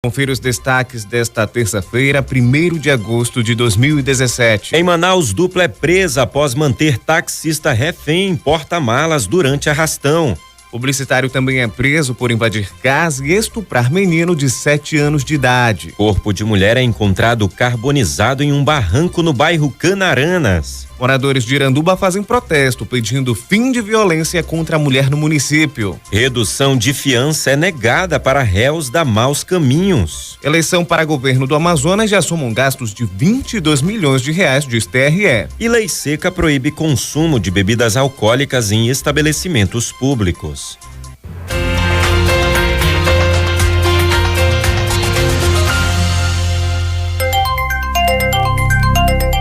Confira os destaques desta terça-feira, 1º de agosto de 2017. Em Manaus, dupla é presa após manter taxista refém em porta-malas durante arrastão. Publicitário também é preso por invadir casa e estuprar menino de 7 anos de idade. Corpo de mulher é encontrado carbonizado em um barranco no bairro Canaranas. Moradores de Iranduba fazem protesto pedindo fim de violência contra a mulher no município. Redução de fiança é negada para réus da Maus Caminhos. Eleição para governo do Amazonas já somam gastos de 22 milhões de reais de TRE. E lei seca proíbe consumo de bebidas alcoólicas em estabelecimentos públicos.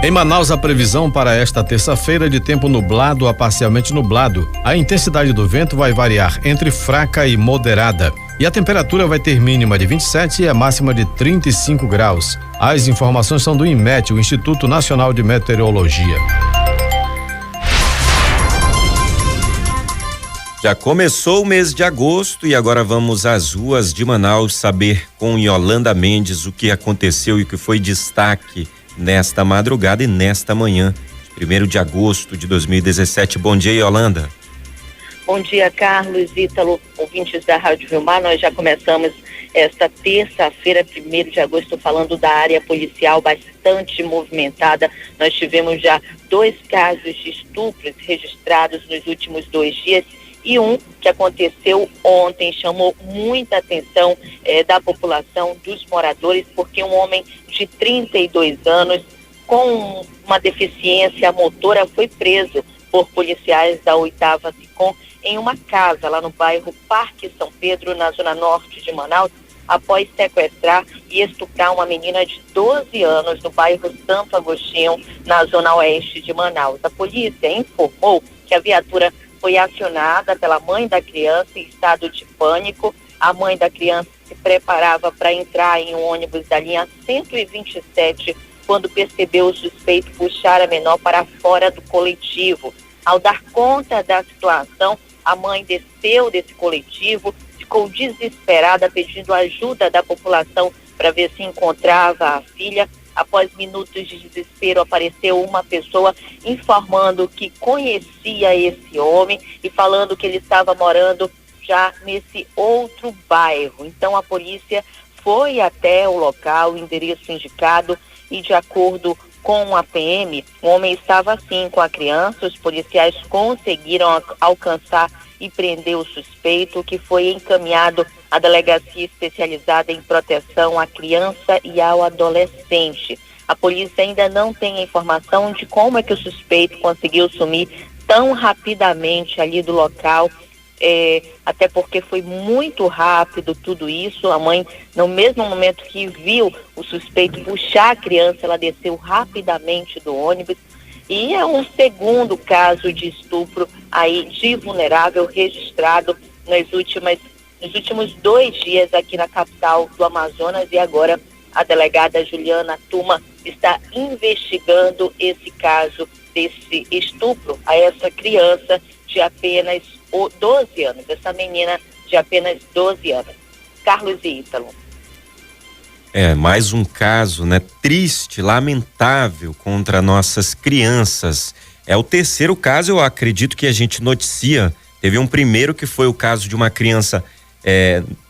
Em Manaus, a previsão para esta terça-feira é de tempo nublado a parcialmente nublado. A intensidade do vento vai variar entre fraca e moderada. E a temperatura vai ter mínima de 27 e a máxima de 35 graus. As informações são do INMET, o Instituto Nacional de Meteorologia. Já começou o mês de agosto e agora vamos às ruas de Manaus saber com Yolanda Mendes o que aconteceu e o que foi destaque nesta madrugada e nesta manhã, 1º de agosto de 2017. Bom dia, Yolanda. Bom dia, Carlos, Ítalo, ouvintes da Rádio Rio Mar. Nós já começamos esta terça-feira, 1º de agosto, falando da área policial bastante movimentada. Nós tivemos já 2 casos de estupros registrados nos últimos 2 dias e um que aconteceu ontem, chamou muita atenção da população, dos moradores, porque um homem de 32 anos com uma deficiência motora foi preso por policiais da 8ª SICOM em uma casa lá no bairro Parque São Pedro, na zona norte de Manaus, após sequestrar e estuprar uma menina de 12 anos no bairro Santo Agostinho, na zona oeste de Manaus. A polícia informou que a viatura foi acionada pela mãe da criança em estado de pânico. A mãe da criança se preparava para entrar em um ônibus da linha 127 quando percebeu o suspeito puxar a menor para fora do coletivo. Ao dar conta da situação, a mãe desceu desse coletivo, ficou desesperada pedindo ajuda da população para ver se encontrava a filha. Após minutos de desespero, apareceu uma pessoa informando que conhecia esse homem e falando que ele estava morando já nesse outro bairro. Então a polícia foi até o local, o endereço indicado, e de acordo com a PM, o homem estava sim com a criança. Os policiais conseguiram alcançar e prender o suspeito, que foi encaminhado à delegacia especializada em proteção à criança e ao adolescente. A polícia ainda não tem a informação de como é que o suspeito conseguiu sumir tão rapidamente ali do local, até porque foi muito rápido tudo isso. A mãe, no mesmo momento que viu o suspeito puxar a criança, ela desceu rapidamente do ônibus. E é um segundo caso de estupro aí de vulnerável registrado nos últimos 2 dias aqui na capital do Amazonas, e agora a delegada Juliana Tuma está investigando esse caso desse estupro a essa criança de apenas 12 anos, essa menina de apenas 12 anos. Carlos e Ítalo. Mais um caso, né? Triste, lamentável contra nossas crianças. É o 3º caso, eu acredito, que a gente noticia. Teve um primeiro que foi o caso de uma criança,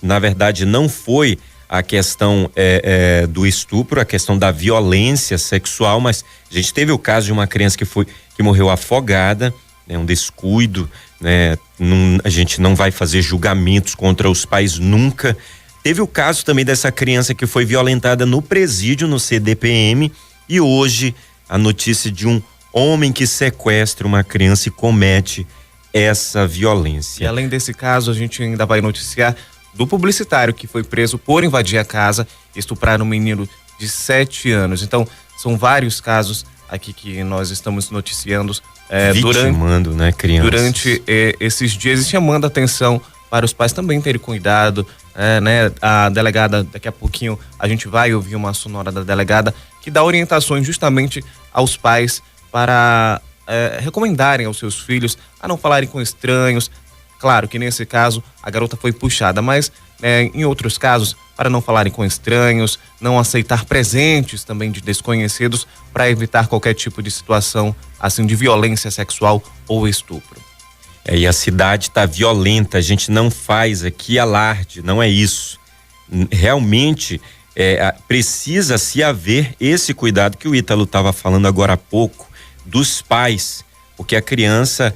na verdade não foi a questão do estupro, a questão da violência sexual, mas a gente teve o caso de uma criança que morreu afogada, né? Um descuido, né? A gente não vai fazer julgamentos contra os pais nunca. Teve o caso também dessa criança que foi violentada no presídio, no CDPM, e hoje a notícia de um homem que sequestra uma criança e comete essa violência. E além desse caso, a gente ainda vai noticiar do publicitário que foi preso por invadir a casa e estuprar um menino de 7 anos. Então, são vários casos aqui que nós estamos noticiando vitimando, né, crianças. Durante esses dias, e chamando a atenção para os pais também terem cuidado, né? A delegada, daqui a pouquinho a gente vai ouvir uma sonora da delegada que dá orientações justamente aos pais para recomendarem aos seus filhos a não falarem com estranhos. Claro que nesse caso a garota foi puxada, mas em outros casos para não falarem com estranhos, não aceitar presentes também de desconhecidos, para evitar qualquer tipo de situação assim de violência sexual ou estupro. E a cidade está violenta, a gente não faz aqui alarde, não é isso. Realmente precisa se haver esse cuidado que o Ítalo estava falando agora há pouco, dos pais, porque a criança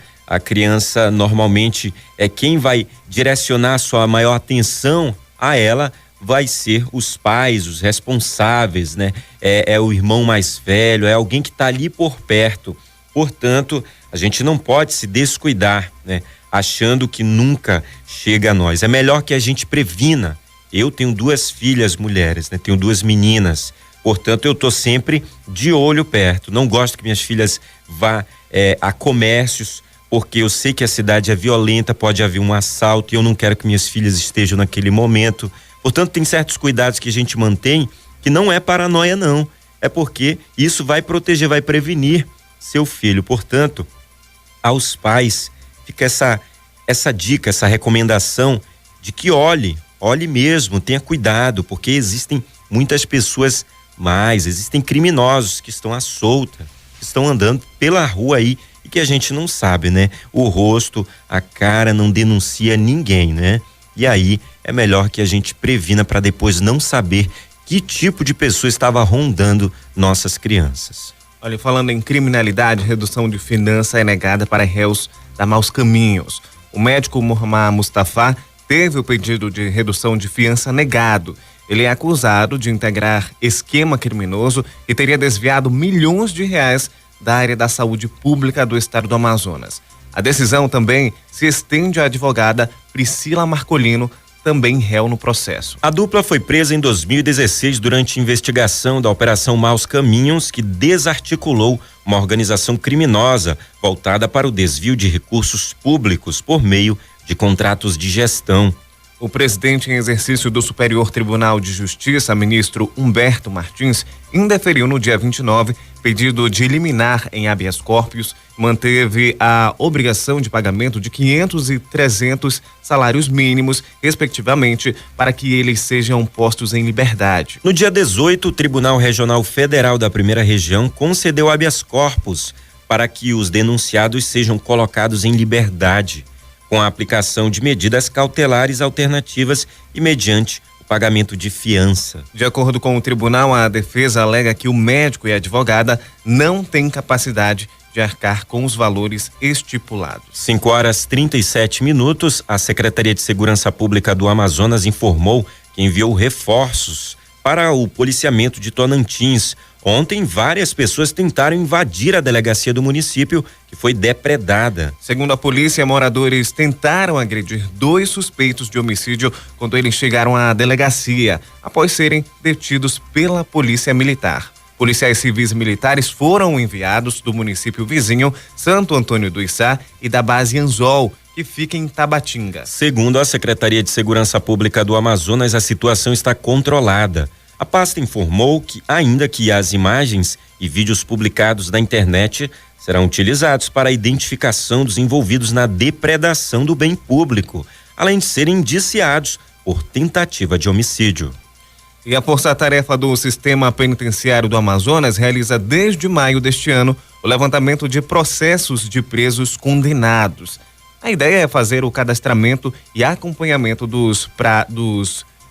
normalmente é quem vai direcionar a sua maior atenção a ela, vai ser os pais, os responsáveis, né? É o irmão mais velho, é alguém que está ali por perto. Portanto, a gente não pode se descuidar, né? Achando que nunca chega a nós. É melhor que a gente previna. Eu tenho 2 filhas mulheres, né? Tenho 2 meninas. Portanto, eu tô sempre de olho perto. Não gosto que minhas filhas vá a comércios, porque eu sei que a cidade é violenta, pode haver um assalto e eu não quero que minhas filhas estejam naquele momento. Portanto, tem certos cuidados que a gente mantém que não é paranoia, não. É porque isso vai proteger, vai prevenir seu filho. Portanto, aos pais fica essa dica, essa recomendação de que olhe mesmo, tenha cuidado, porque existem muitas pessoas mais, existem criminosos que estão à solta, que estão andando pela rua aí e que a gente não sabe, né? O rosto, a cara não denuncia ninguém, né? E aí é melhor que a gente previna para depois não saber que tipo de pessoa estava rondando nossas crianças. Olha, falando em criminalidade, redução de fiança é negada para réus da Maus Caminhos. O médico Mohamed Mustafa teve o pedido de redução de fiança negado. Ele é acusado de integrar esquema criminoso e teria desviado milhões de reais da área da saúde pública do estado do Amazonas. A decisão também se estende à advogada Priscila Marcolino, também réu no processo. A dupla foi presa em 2016 durante investigação da Operação Maus Caminhos, que desarticulou uma organização criminosa voltada para o desvio de recursos públicos por meio de contratos de gestão. O presidente em exercício do Superior Tribunal de Justiça, ministro Humberto Martins, indeferiu no dia 29 pedido de liminar em habeas corpus, manteve a obrigação de pagamento de 500 e 300 salários mínimos, respectivamente, para que eles sejam postos em liberdade. No dia 18, o Tribunal Regional Federal da Primeira Região concedeu habeas corpus para que os denunciados sejam colocados em liberdade, com a aplicação de medidas cautelares alternativas e mediante o pagamento de fiança. De acordo com o tribunal, a defesa alega que o médico e a advogada não têm capacidade de arcar com os valores estipulados. 5h37, a Secretaria de Segurança Pública do Amazonas informou que enviou reforços para o policiamento de Tonantins. Ontem, várias pessoas tentaram invadir a delegacia do município, que foi depredada. Segundo a polícia, moradores tentaram agredir 2 suspeitos de homicídio quando eles chegaram à delegacia, após serem detidos pela polícia militar. Policiais civis e militares foram enviados do município vizinho, Santo Antônio do Içá, e da base Anzol, que fica em Tabatinga. Segundo a Secretaria de Segurança Pública do Amazonas, a situação está controlada. A pasta informou que, ainda que as imagens e vídeos publicados na internet serão utilizados para a identificação dos envolvidos na depredação do bem público, além de serem indiciados por tentativa de homicídio. E a Força-Tarefa do Sistema Penitenciário do Amazonas realiza desde maio deste ano o levantamento de processos de presos condenados. A ideia é fazer o cadastramento e acompanhamento dos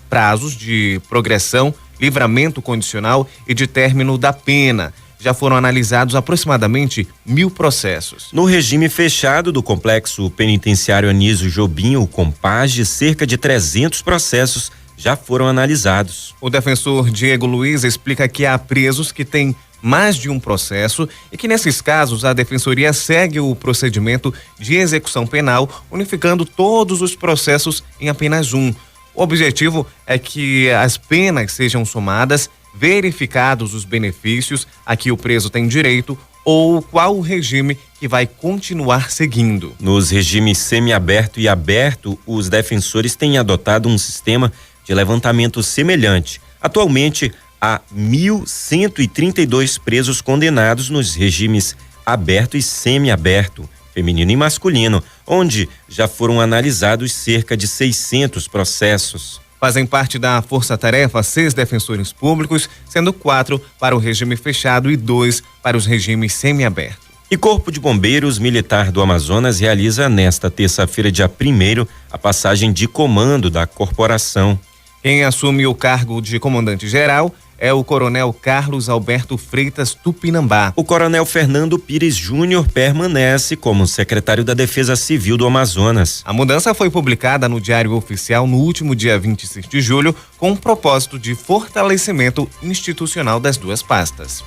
prazos de progressão, livramento condicional e de término da pena. Já foram analisados aproximadamente 1.000 processos. No regime fechado do Complexo Penitenciário Anísio Jobim, o Compage, cerca de 300 processos já foram analisados. O defensor Diego Luiz explica que há presos que têm mais de um processo e que nesses casos a defensoria segue o procedimento de execução penal, unificando todos os processos em apenas um. O objetivo é que as penas sejam somadas, verificados os benefícios a que o preso tem direito ou qual o regime que vai continuar seguindo. Nos regimes semiaberto e aberto, os defensores têm adotado um sistema de levantamento semelhante. Atualmente, há 1.132 presos condenados nos regimes aberto e semiaberto, feminino e masculino, onde já foram analisados cerca de 600 processos. Fazem parte da força-tarefa 6 defensores públicos, sendo 4 para o regime fechado e 2 para os regimes semiabertos. E Corpo de Bombeiros Militar do Amazonas realiza nesta terça-feira, dia 1º, a passagem de comando da corporação. Quem assume o cargo de comandante-geral é o Coronel Carlos Alberto Freitas Tupinambá. O Coronel Fernando Pires Júnior permanece como secretário da Defesa Civil do Amazonas. A mudança foi publicada no Diário Oficial no último dia 26 de julho, com o propósito de fortalecimento institucional das duas pastas.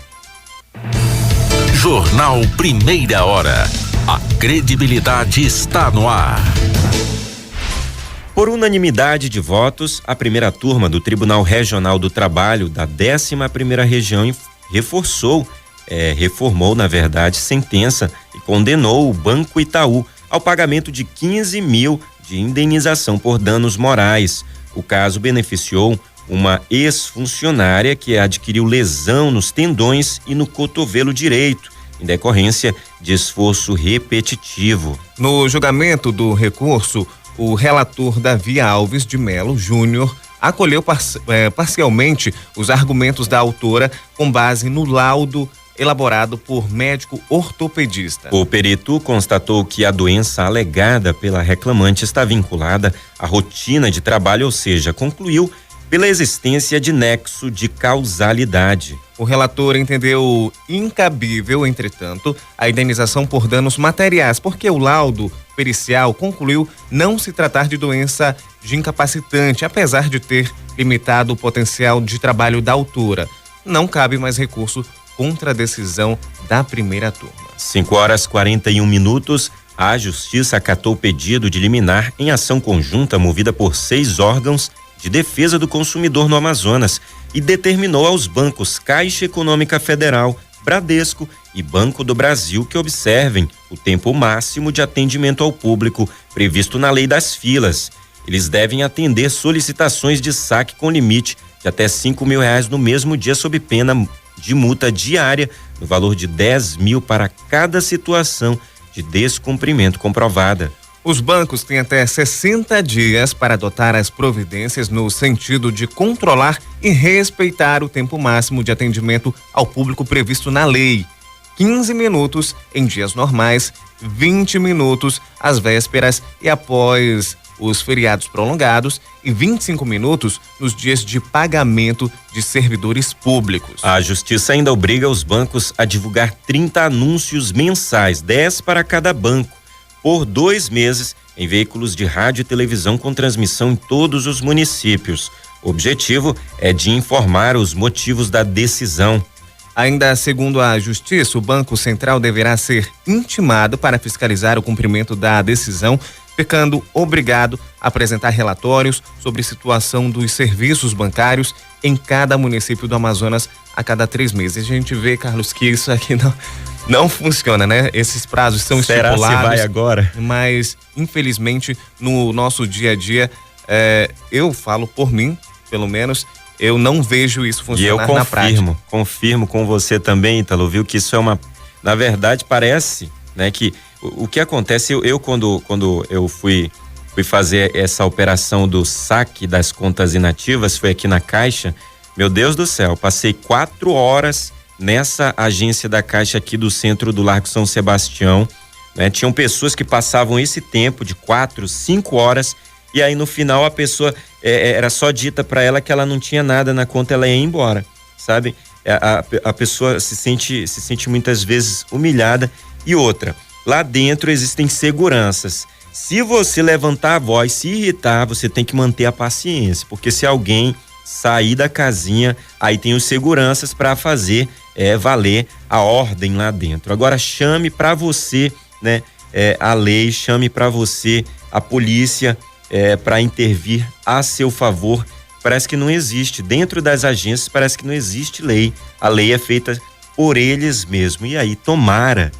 Jornal Primeira Hora. A credibilidade está no ar. Por unanimidade de votos, a primeira turma do Tribunal Regional do Trabalho da 11ª Região reformou, na verdade, sentença e condenou o Banco Itaú ao pagamento de 15 mil de indenização por danos morais. O caso beneficiou uma ex-funcionária que adquiriu lesão nos tendões e no cotovelo direito, em decorrência de esforço repetitivo. No julgamento do recurso, o relator Davi Alves de Melo Júnior acolheu parcialmente os argumentos da autora com base no laudo elaborado por médico ortopedista. O perito constatou que a doença alegada pela reclamante está vinculada à rotina de trabalho, ou seja, concluiu pela existência de nexo de causalidade. O relator entendeu incabível, entretanto, a indenização por danos materiais, porque o laudo pericial concluiu não se tratar de doença de incapacitante, apesar de ter limitado o potencial de trabalho da autora. Não cabe mais recurso contra a decisão da primeira turma. 5h41, a Justiça acatou o pedido de liminar em ação conjunta movida por 6 órgãos de defesa do consumidor no Amazonas e determinou aos bancos Caixa Econômica Federal, Bradesco e Banco do Brasil que observem o tempo máximo de atendimento ao público previsto na Lei das Filas. Eles devem atender solicitações de saque com limite de até R$5 mil no mesmo dia, sob pena de multa diária no valor de 10 mil para cada situação de descumprimento comprovada. Os bancos têm até 60 dias para adotar as providências no sentido de controlar e respeitar o tempo máximo de atendimento ao público previsto na lei. 15 minutos em dias normais, 20 minutos às vésperas e após os feriados prolongados e 25 minutos nos dias de pagamento de servidores públicos. A Justiça ainda obriga os bancos a divulgar 30 anúncios mensais, 10 para cada banco, por 2 meses em veículos de rádio e televisão com transmissão em todos os municípios. O objetivo é de informar os motivos da decisão. Ainda segundo a Justiça, o Banco Central deverá ser intimado para fiscalizar o cumprimento da decisão, ficando obrigado a apresentar relatórios sobre a situação dos serviços bancários em cada município do Amazonas a cada 3 meses. A gente vê, Carlos, que isso aqui não funciona, né? Esses prazos são estipulados. Será se vai agora? Mas, infelizmente, no nosso dia a dia, eu falo por mim, pelo menos, eu não vejo isso funcionar na prática. Confirmo com você também, Ítalo, viu? Que isso é na verdade, parece, né? Que o que acontece, eu quando eu fui fazer essa operação do saque das contas inativas, foi aqui na Caixa, meu Deus do céu, passei 4 horas nessa agência da Caixa aqui do centro do Largo São Sebastião, né? Tinham pessoas que passavam esse tempo de 4, 5 horas e aí no final a pessoa era só dita para ela que ela não tinha nada na conta, ela ia embora, sabe? A pessoa se sente muitas vezes humilhada. E outra, lá dentro existem seguranças. Se você levantar a voz, se irritar, você tem que manter a paciência, porque se alguém sair da casinha, aí tem os seguranças para fazer valer a ordem lá dentro. Agora chame para você, né, a lei, chame para você a polícia para intervir a seu favor. Parece que não existe, dentro das agências parece que não existe lei. A lei é feita por eles mesmos. E aí tomara,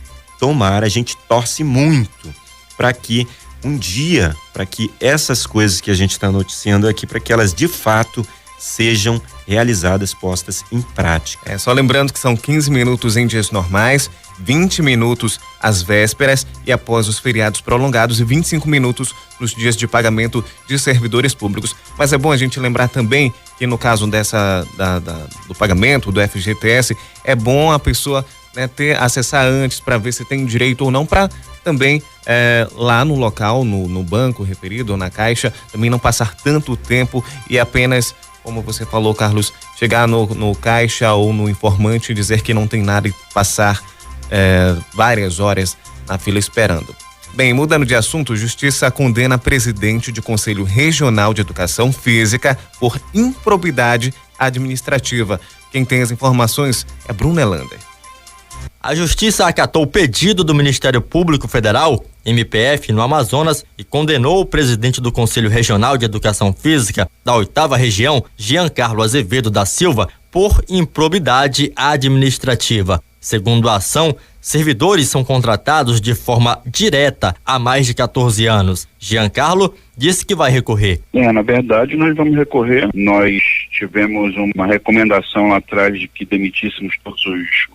a gente torce muito para que um dia, para que essas coisas que a gente está noticiando aqui, para que elas de fato sejam realizadas, postas em prática. Só lembrando que são 15 minutos em dias normais, 20 minutos às vésperas e após os feriados prolongados e 25 minutos nos dias de pagamento de servidores públicos. Mas é bom a gente lembrar também que no caso do pagamento do FGTS, é bom a pessoa acessar antes para ver se tem direito ou não, para também lá no local, no banco referido ou na caixa, também não passar tanto tempo e apenas, como você falou, Carlos, chegar no caixa ou no informante e dizer que não tem nada e passar várias horas na fila esperando. Bem, mudando de assunto, Justiça condena presidente de Conselho Regional de Educação Física por improbidade administrativa. Quem tem as informações é Bruno Elander. A Justiça acatou o pedido do Ministério Público Federal, MPF, no Amazonas e condenou o presidente do Conselho Regional de Educação Física da 8ª Região, Giancarlo Azevedo da Silva, por improbidade administrativa. Segundo a ação, servidores são contratados de forma direta há mais de 14 anos. Giancarlo disse que vai recorrer. Na verdade, nós vamos recorrer. Nós tivemos uma recomendação lá atrás de que demitíssemos todos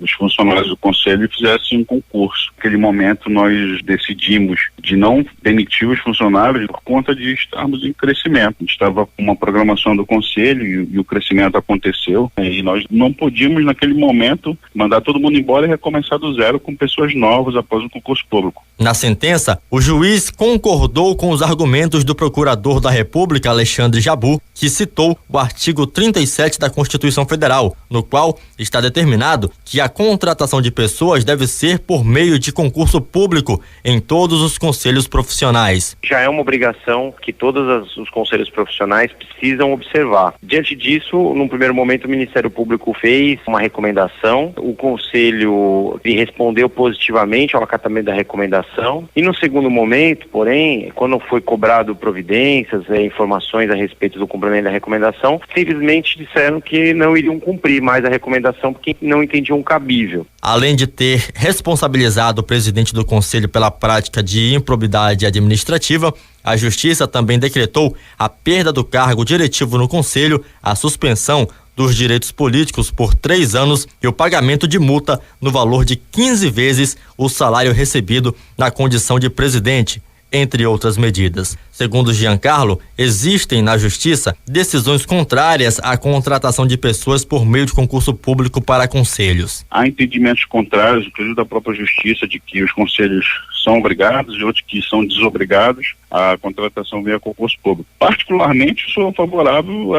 os funcionários do Conselho e fizéssemos um concurso. Naquele momento, nós decidimos de não demitir os funcionários por conta de estarmos em crescimento. A gente estava com uma programação do Conselho e o crescimento aconteceu. E nós não podíamos, naquele momento, mandar todo mundo embora e recomeçar do zero com pessoas novas após o concurso público. Na sentença, o juiz concordou com os argumentos do procurador da República, Alexandre Jabu, que citou o artigo 37 da Constituição Federal, no qual está determinado que a contratação de pessoas deve ser por meio de concurso público em todos os conselhos profissionais. Já é uma obrigação que todos os conselhos profissionais precisam observar. Diante disso, num primeiro momento, o Ministério Público fez uma recomendação, o Conselho respondeu positivamente ao acatamento da recomendação e no segundo momento, porém, quando foi cobrado providências, informações a respeito do cumprimento da recomendação, simplesmente disseram que não iriam cumprir mais a recomendação porque não entendiam cabível. Além de ter responsabilizado o presidente do Conselho pela prática de improbidade administrativa, a Justiça também decretou a perda do cargo diretivo no Conselho, a suspensão dos direitos políticos por 3 anos e o pagamento de multa no valor de 15 vezes o salário recebido na condição de presidente, entre outras medidas. Segundo Giancarlo, existem na Justiça decisões contrárias à contratação de pessoas por meio de concurso público para conselhos. Há entendimentos contrários, inclusive da própria Justiça, de que os conselhos são obrigados e outros que são desobrigados à contratação via concurso público. Particularmente, sou favorável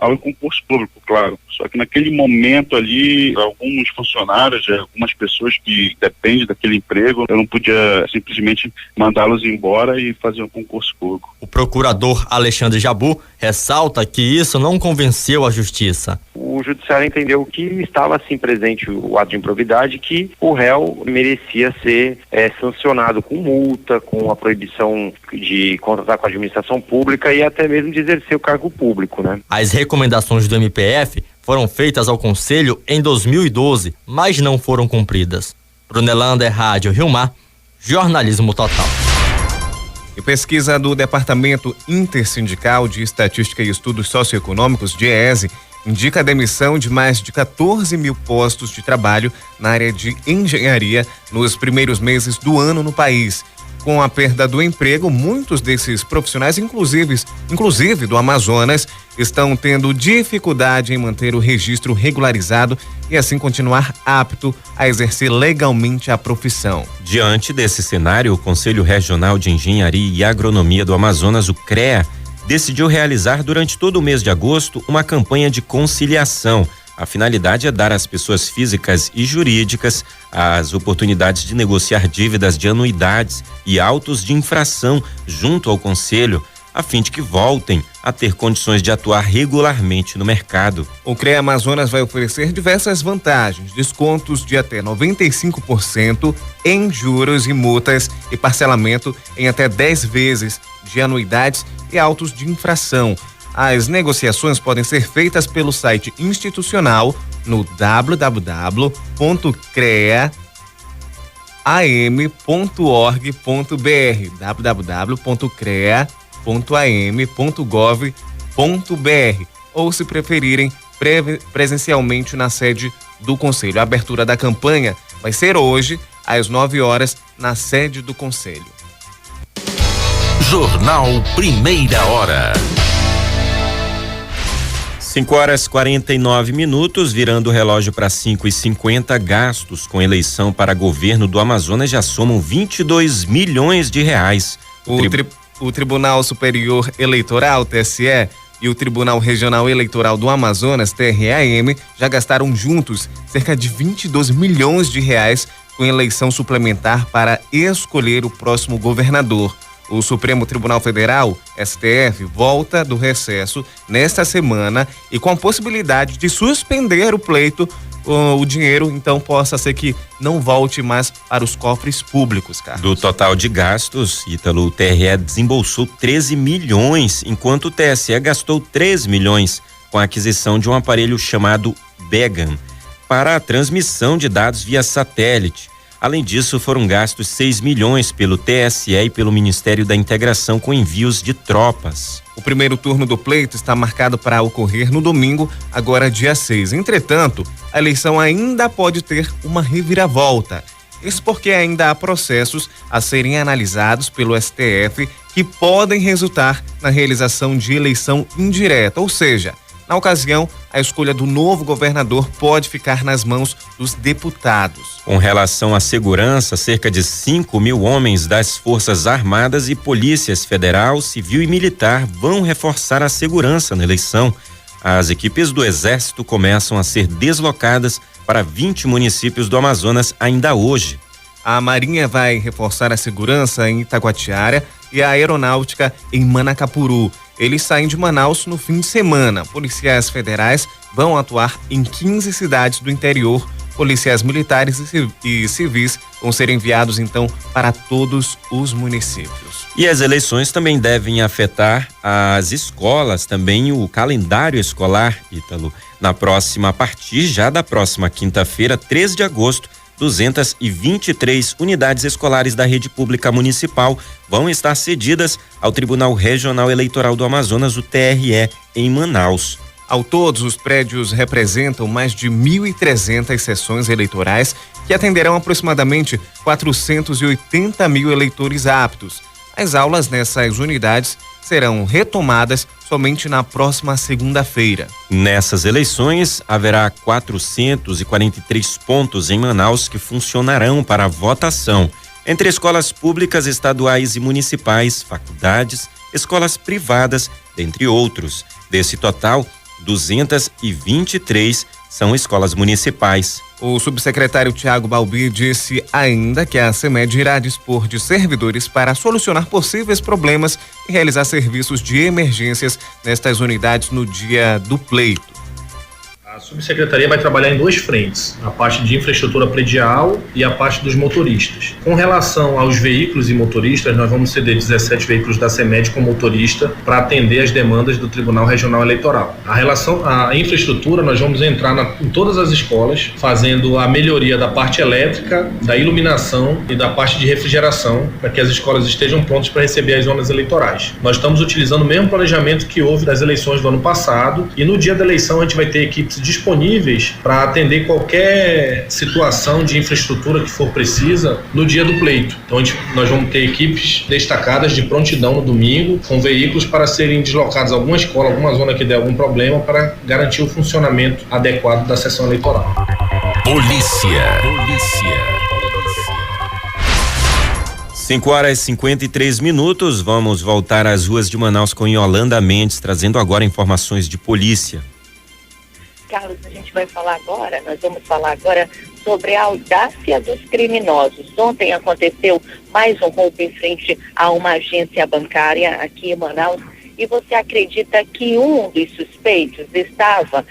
ao concurso público, claro. Só que naquele momento ali, alguns funcionários, algumas pessoas que dependem daquele emprego, eu não podia simplesmente mandá-los embora e fazer um concurso público. O procurador Alexandre Jabu ressalta que isso não convenceu a Justiça. O Judiciário entendeu que estava assim presente o ato de improbidade, que o réu merecia ser sancionado com multa, com a proibição de contratar com a administração pública e até mesmo de exercer o cargo público, né? As recomendações do MPF foram feitas ao Conselho em 2012, mas não foram cumpridas. Brunelander, Rádio Rio Mar, Jornalismo Total. E pesquisa do Departamento Intersindical de Estatística e Estudos Socioeconômicos, DIEESE, indica a demissão de mais de 14 mil postos de trabalho na área de engenharia nos primeiros meses do ano no país. Com a perda do emprego, muitos desses profissionais, inclusive do Amazonas, estão tendo dificuldade em manter o registro regularizado e assim continuar apto a exercer legalmente a profissão. Diante desse cenário, o Conselho Regional de Engenharia e Agronomia do Amazonas, o CREA, decidiu realizar durante todo o mês de agosto uma campanha de conciliação. A finalidade é dar às pessoas físicas e jurídicas as oportunidades de negociar dívidas de anuidades e autos de infração junto ao Conselho, a fim de que voltem a ter condições de atuar regularmente no mercado. O CREA Amazonas vai oferecer diversas vantagens, descontos de até 95% em juros e multas e parcelamento em até 10 vezes de anuidades e autos de infração. As negociações podem ser feitas pelo site institucional no www.creaam.org.br www.crea.am.gov.br. ou, se preferirem, presencialmente na sede do Conselho. A abertura da campanha vai ser hoje, às 9 horas, na sede do Conselho. Jornal Primeira Hora. 5h49, virando o relógio para 5h50, gastos com eleição para governo do Amazonas já somam 22 milhões de reais. O Tribunal Superior Eleitoral, TSE, e o Tribunal Regional Eleitoral do Amazonas, TRAM, já gastaram juntos cerca de 22 milhões de reais com eleição suplementar para escolher o próximo governador. O Supremo Tribunal Federal, STF, volta do recesso nesta semana e com a possibilidade de suspender o pleito, o dinheiro então possa ser que não volte mais para os cofres públicos, Carlos. Do total de gastos, Ítalo, o TRE desembolsou 13 milhões, enquanto o TSE gastou 3 milhões com a aquisição de um aparelho chamado Began para a transmissão de dados via satélite. Além disso, foram gastos 6 milhões pelo TSE e pelo Ministério da Integração com envios de tropas. O primeiro turno do pleito está marcado para ocorrer no domingo, agora dia 6. Entretanto, a eleição ainda pode ter uma reviravolta. Isso porque ainda há processos a serem analisados pelo STF que podem resultar na realização de eleição indireta, ou seja, na ocasião, a escolha do novo governador pode ficar nas mãos dos deputados. Com relação à segurança, cerca de 5 mil homens das Forças Armadas e Polícias Federal, Civil e Militar vão reforçar a segurança na eleição. As equipes do Exército começam a ser deslocadas para 20 municípios do Amazonas ainda hoje. A Marinha vai reforçar a segurança em Itacoatiara e a Aeronáutica em Manacapuru. Eles saem de Manaus no fim de semana. Policiais federais vão atuar em 15 cidades do interior. Policiais militares e civis vão ser enviados, então, para todos os municípios. E as eleições também devem afetar as escolas, também o calendário escolar, Ítalo. A partir já da próxima quinta-feira, 13 de agosto, 223 unidades escolares da rede pública municipal vão estar cedidas ao Tribunal Regional Eleitoral do Amazonas, o TRE, em Manaus. Ao todo, os prédios representam mais de 1.300 sessões eleitorais que atenderão aproximadamente 480 mil eleitores aptos. As aulas nessas unidades serão retomadas somente na próxima segunda-feira. Nessas eleições, haverá 443 pontos em Manaus que funcionarão para a votação, entre escolas públicas, estaduais e municipais, faculdades, escolas privadas, dentre outros. Desse total, 223 são escolas municipais. O subsecretário Tiago Balbi disse ainda que a CEMED irá dispor de servidores para solucionar possíveis problemas e realizar serviços de emergências nestas unidades no dia do pleito. A subsecretaria vai trabalhar em duas frentes, a parte de infraestrutura predial e a parte dos motoristas. Com relação aos veículos e motoristas, nós vamos ceder 17 veículos da CEMED com motorista para atender as demandas do Tribunal Regional Eleitoral. A infraestrutura, nós vamos entrar em todas as escolas, fazendo a melhoria da parte elétrica, da iluminação e da parte de refrigeração, para que as escolas estejam prontas para receber as zonas eleitorais. Nós estamos utilizando o mesmo planejamento que houve das eleições do ano passado, e no dia da eleição a gente vai ter equipes disponíveis para atender qualquer situação de infraestrutura que for precisa no dia do pleito. Então nós vamos ter equipes destacadas de prontidão no domingo, com veículos para serem deslocados a alguma escola, alguma zona que der algum problema, para garantir o funcionamento adequado da sessão eleitoral. Polícia. 5h53, vamos voltar às ruas de Manaus com Yolanda Mendes, trazendo agora informações de polícia. Carlos, nós vamos falar agora sobre a audácia dos criminosos. Ontem aconteceu mais um roubo em frente a uma agência bancária aqui em Manaus, e você acredita que um dos suspeitos estava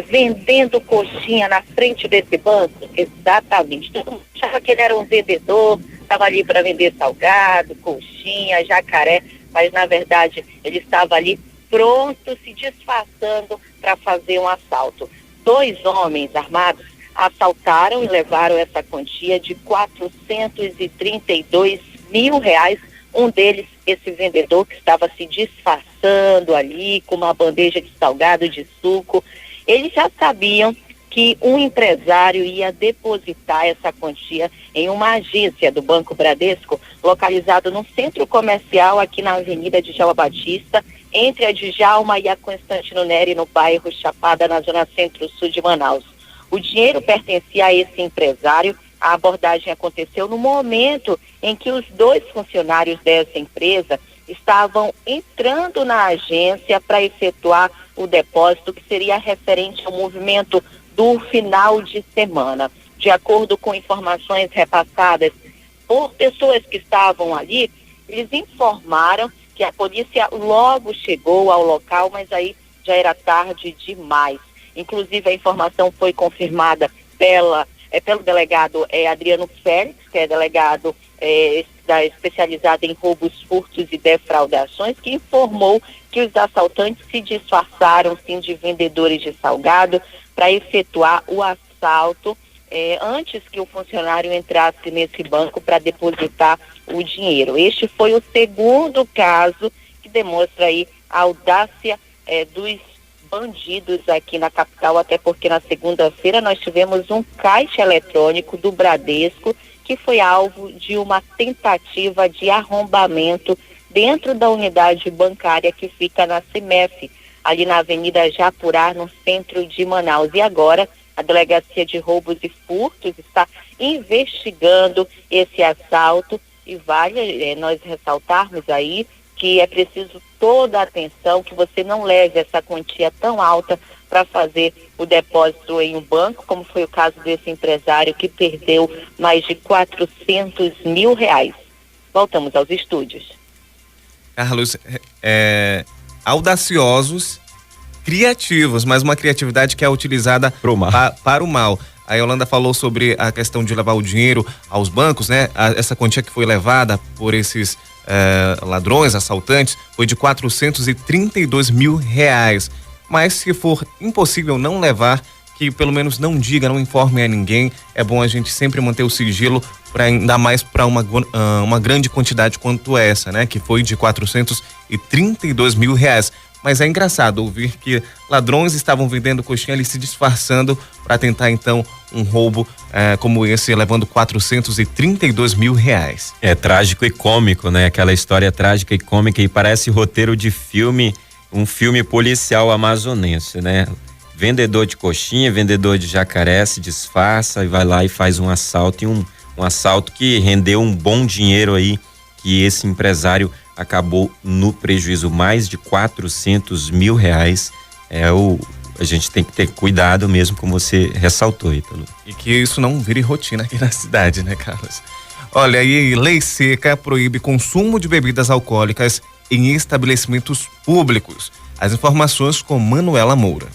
vendendo coxinha na frente desse banco? Exatamente. Todo mundo achava que ele era um vendedor, estava ali para vender salgado, coxinha, jacaré, mas na verdade ele estava ali pronto, se disfarçando para fazer um assalto. 2 homens armados assaltaram e levaram essa quantia de R$432 mil Um deles, esse vendedor que estava se disfarçando ali com uma bandeja de salgado de suco. Eles já sabiam que um empresário ia depositar essa quantia em uma agência do Banco Bradesco, localizado no centro comercial aqui na Avenida Djalma Batista, entre a Djalma e a Constantino Neri, no bairro Chapada, na zona centro-sul de Manaus. O dinheiro pertencia a esse empresário. A abordagem aconteceu no momento em que os 2 funcionários dessa empresa estavam entrando na agência para efetuar o depósito, que seria referente ao movimento do final de semana. De acordo com informações repassadas por pessoas que estavam ali, eles informaram que a polícia logo chegou ao local, mas aí já era tarde demais. Inclusive, a informação foi confirmada pelo delegado Adriano Félix, que é delegado especializado em roubos, furtos e defraudações, que informou que os assaltantes se disfarçaram, sim, de vendedores de salgado para efetuar o assalto antes que o funcionário entrasse nesse banco para depositar o dinheiro. Este foi o segundo caso que demonstra aí a audácia dos bandidos aqui na capital, até porque na segunda-feira nós tivemos um caixa eletrônico do Bradesco que foi alvo de uma tentativa de arrombamento dentro da unidade bancária que fica na CEMEF, ali na Avenida Japurá, no centro de Manaus. E agora a Delegacia de Roubos e Furtos está investigando esse assalto e vale nós ressaltarmos aí que é preciso toda a atenção, que você não leve essa quantia tão alta para fazer o depósito em um banco, como foi o caso desse empresário que perdeu mais de R$400 mil. Voltamos aos estúdios. Carlos, audaciosos, criativos, mas uma criatividade que é utilizada para o mal. A Yolanda falou sobre a questão de levar o dinheiro aos bancos, né? Essa quantia que foi levada por esses ladrões, assaltantes, foi de R$432 mil. Mas se for impossível não levar, que pelo menos não diga, não informe a ninguém. É bom a gente sempre manter o sigilo, para ainda mais para uma grande quantidade quanto essa, né? Que foi de R$432 mil. Mas é engraçado ouvir que ladrões estavam vendendo coxinha ali, se disfarçando para tentar então um roubo como esse, levando R$432 mil. É trágico e cômico, né? Aquela história trágica e cômica, e parece roteiro de filme, um filme policial amazonense, né? Vendedor de coxinha, vendedor de jacaré se disfarça e vai lá e faz um assalto, e um assalto que rendeu um bom dinheiro aí, que esse empresário acabou no prejuízo, mais de R$400 mil. A gente tem que ter cuidado mesmo, como você ressaltou, Ítalo. E que isso não vire rotina aqui na cidade, né, Carlos? Olha aí, lei seca proíbe consumo de bebidas alcoólicas em estabelecimentos públicos. As informações com Manuela Moura.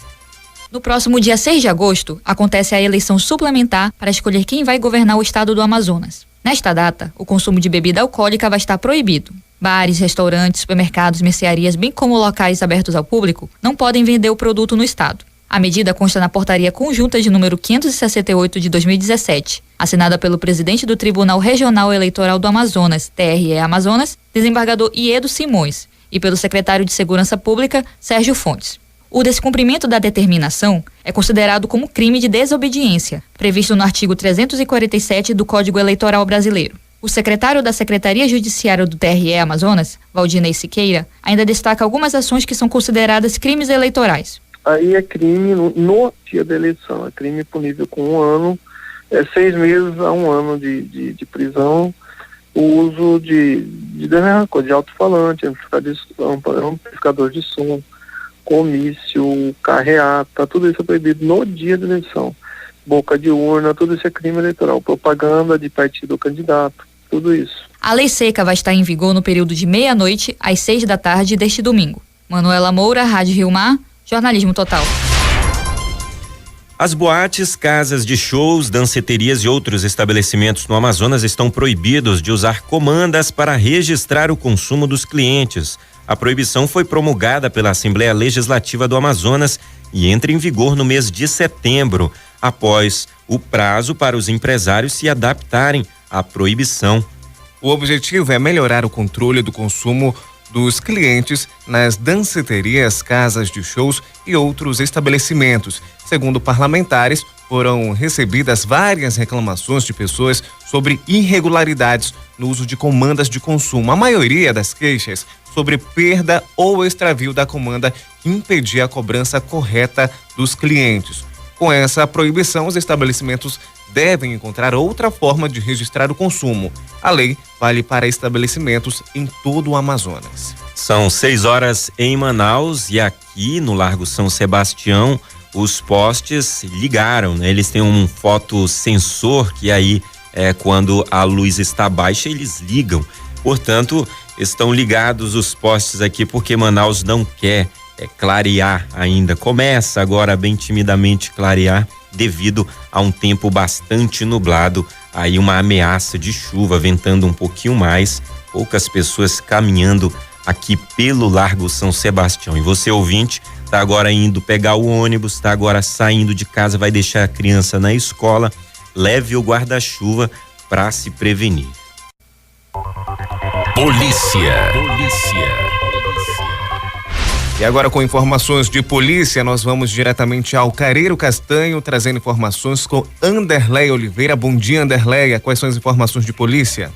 No próximo dia 6 de agosto, acontece a eleição suplementar para escolher quem vai governar o estado do Amazonas. Nesta data, o consumo de bebida alcoólica vai estar proibido. Bares, restaurantes, supermercados, mercearias, bem como locais abertos ao público, não podem vender o produto no estado. A medida consta na portaria conjunta de número 568 de 2017, assinada pelo presidente do Tribunal Regional Eleitoral do Amazonas, TRE Amazonas, desembargador Iedo Simões, e pelo secretário de Segurança Pública, Sérgio Fontes. O descumprimento da determinação é considerado como crime de desobediência, previsto no artigo 347 do Código Eleitoral Brasileiro. O secretário da Secretaria Judiciária do TRE Amazonas, Valdinei Siqueira, ainda destaca algumas ações que são consideradas crimes eleitorais. Aí é crime no dia da eleição, é crime punível com 1 ano, 6 meses a 1 ano de prisão, o uso de alto-falante, amplificador de som, comício, carreata, tudo isso é proibido no dia da eleição. Boca de urna, tudo isso é crime eleitoral. Propaganda de partido ou candidato, tudo isso. A lei seca vai estar em vigor no período de meia-noite às 6 da tarde deste domingo. Manuela Moura, Rádio Rio Mar, Jornalismo Total. As boates, casas de shows, danceterias e outros estabelecimentos no Amazonas estão proibidos de usar comandas para registrar o consumo dos clientes. A proibição foi promulgada pela Assembleia Legislativa do Amazonas e entra em vigor no mês de setembro, após o prazo para os empresários se adaptarem à proibição. O objetivo é melhorar o controle do consumo dos clientes nas danceterias, casas de shows e outros estabelecimentos. Segundo parlamentares, foram recebidas várias reclamações de pessoas sobre irregularidades no uso de comandas de consumo. A maioria das queixas sobre perda ou extravio da comanda que impedia a cobrança correta dos clientes. Com essa proibição, os estabelecimentos devem encontrar outra forma de registrar o consumo. A lei vale para estabelecimentos em todo o Amazonas. São 6 horas em Manaus e aqui no Largo São Sebastião os postes ligaram, né? Eles têm um fotossensor que aí quando a luz está baixa eles ligam. Portanto, estão ligados os postes aqui porque Manaus não quer clarear ainda. Começa agora bem timidamente clarear devido a um tempo bastante nublado, aí uma ameaça de chuva, ventando um pouquinho mais, poucas pessoas caminhando aqui pelo Largo São Sebastião. E você, ouvinte, tá agora indo pegar o ônibus, tá agora saindo de casa, vai deixar a criança na escola, leve o guarda-chuva para se prevenir. Polícia. E agora, com informações de polícia, nós vamos diretamente ao Careiro Castanho, trazendo informações com Anderleia Oliveira. Bom dia, Anderleia. Quais são as informações de polícia?